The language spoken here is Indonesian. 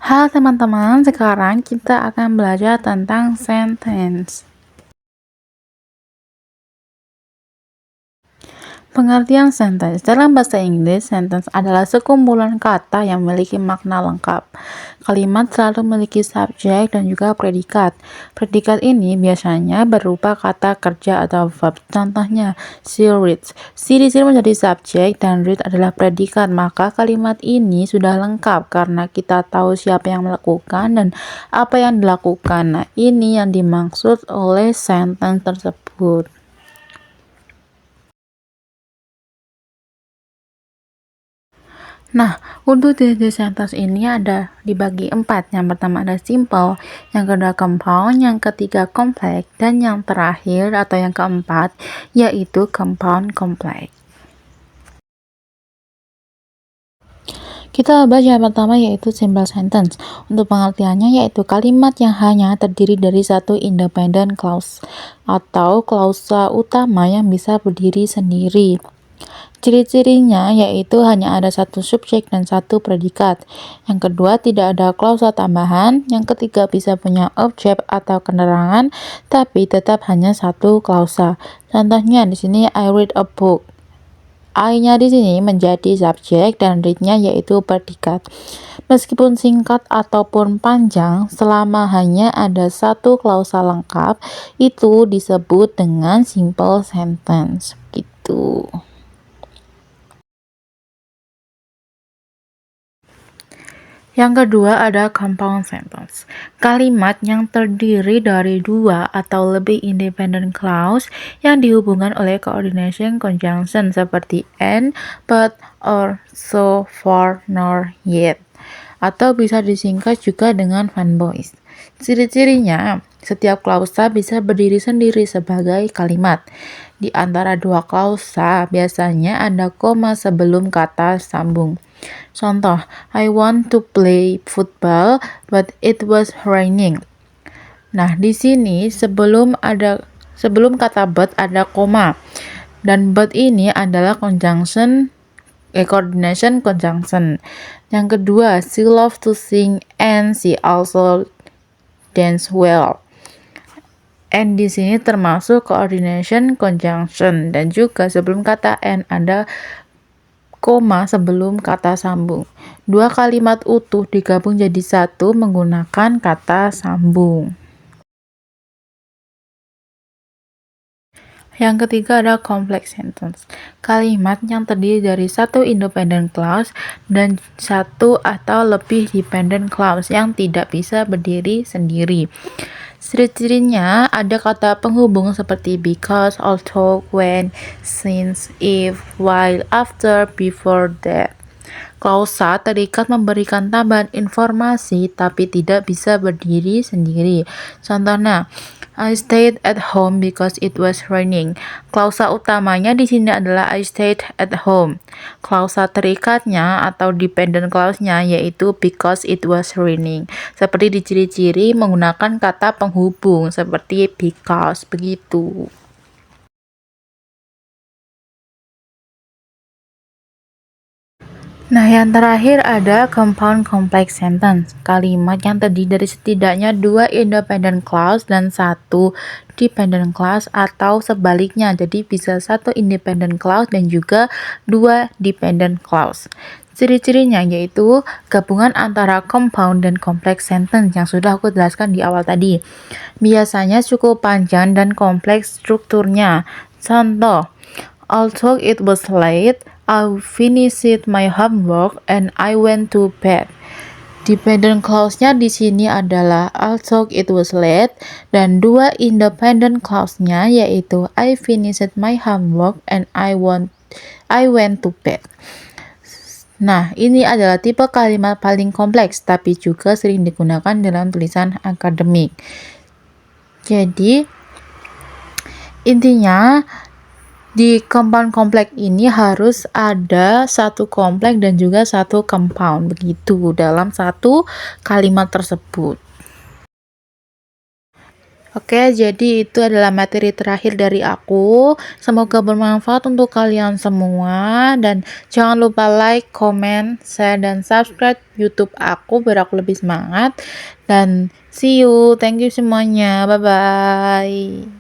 Halo teman-teman, sekarang kita akan belajar tentang sentence. Pengertian sentence. Dalam bahasa Inggris, sentence adalah sekumpulan kata yang memiliki makna lengkap. Kalimat selalu memiliki subjek dan juga predikat. Predikat ini biasanya berupa kata kerja atau verb. Contohnya, she reads. She di sini menjadi subjek dan read adalah predikat. Maka kalimat ini sudah lengkap karena kita tahu siapa yang melakukan dan apa yang dilakukan. Nah, ini yang dimaksud oleh sentence tersebut. Nah, untuk jenis sentence ini ada dibagi 4. Yang pertama ada simple, yang kedua compound, yang ketiga complex, dan yang terakhir atau yang keempat yaitu compound complex. Kita bahas yang pertama yaitu simple sentence. Untuk pengertiannya yaitu kalimat yang hanya terdiri dari satu independent clause atau klausa utama yang bisa berdiri sendiri. Ciri-cirinya yaitu hanya ada satu subjek dan satu predikat. Yang kedua, tidak ada klausa tambahan. Yang ketiga, bisa punya objek atau keterangan, tapi tetap hanya satu klausa. Contohnya di sini I read a book. I-nya di sini menjadi subjek dan read-nya yaitu predikat. Meskipun singkat ataupun panjang, selama hanya ada satu klausa lengkap, itu disebut dengan simple sentence. Gitu. Yang kedua ada compound sentence. Kalimat yang terdiri dari dua atau lebih independent clause yang dihubungkan oleh coordination conjunction seperti and, but, or, so, for, nor, yet. Atau bisa disingkat juga dengan fun boys. Ciri-cirinya, setiap klausa bisa berdiri sendiri sebagai kalimat. Di antara dua klausa biasanya ada koma sebelum kata sambung. Contoh, I want to play football, but it was raining. Nah, di sini sebelum kata but ada koma. Dan but ini adalah coordination conjunction. Yang kedua, she loves to sing and she also dance well. And di sini termasuk coordination conjunction dan juga sebelum kata and ada koma sebelum kata sambung. Dua kalimat utuh digabung jadi satu menggunakan kata sambung. Yang ketiga ada complex sentence. Kalimat yang terdiri dari satu independent clause dan satu atau lebih dependent clause yang tidak bisa berdiri sendiri. Ciri-cirinya ada kata penghubung seperti because, although, when, since, if, while, after, before, that. Klausa terikat memberikan tambahan informasi tapi tidak bisa berdiri sendiri. Contohnya, I stayed at home because it was raining. Klausa utamanya di sini adalah I stayed at home. Klausa terikatnya atau dependent clause-nya yaitu because it was raining. Seperti di ciri-ciri menggunakan kata penghubung seperti because, begitu. Nah, yang terakhir ada compound complex sentence. Kalimat yang terdiri dari setidaknya dua independent clause dan satu dependent clause atau sebaliknya. Jadi bisa satu independent clause dan juga dua dependent clause. Ciri-cirinya yaitu gabungan antara compound dan complex sentence yang sudah aku jelaskan di awal tadi. Biasanya cukup panjang dan kompleks strukturnya. Contoh, although it was late, I finished my homework and I went to bed. Dependent clause-nya di sini adalah although it was late dan dua independent clause-nya yaitu I finished my homework and I went to bed. Nah, ini adalah tipe kalimat paling kompleks tapi juga sering digunakan dalam tulisan akademik. Jadi, intinya di compound kompleks ini harus ada satu kompleks dan juga satu compound begitu dalam satu kalimat tersebut. Oke, jadi itu adalah materi terakhir dari aku. Semoga bermanfaat untuk kalian semua dan jangan lupa like, comment, share, dan subscribe YouTube aku biar aku lebih semangat. Dan see you. Thank you semuanya. Bye bye.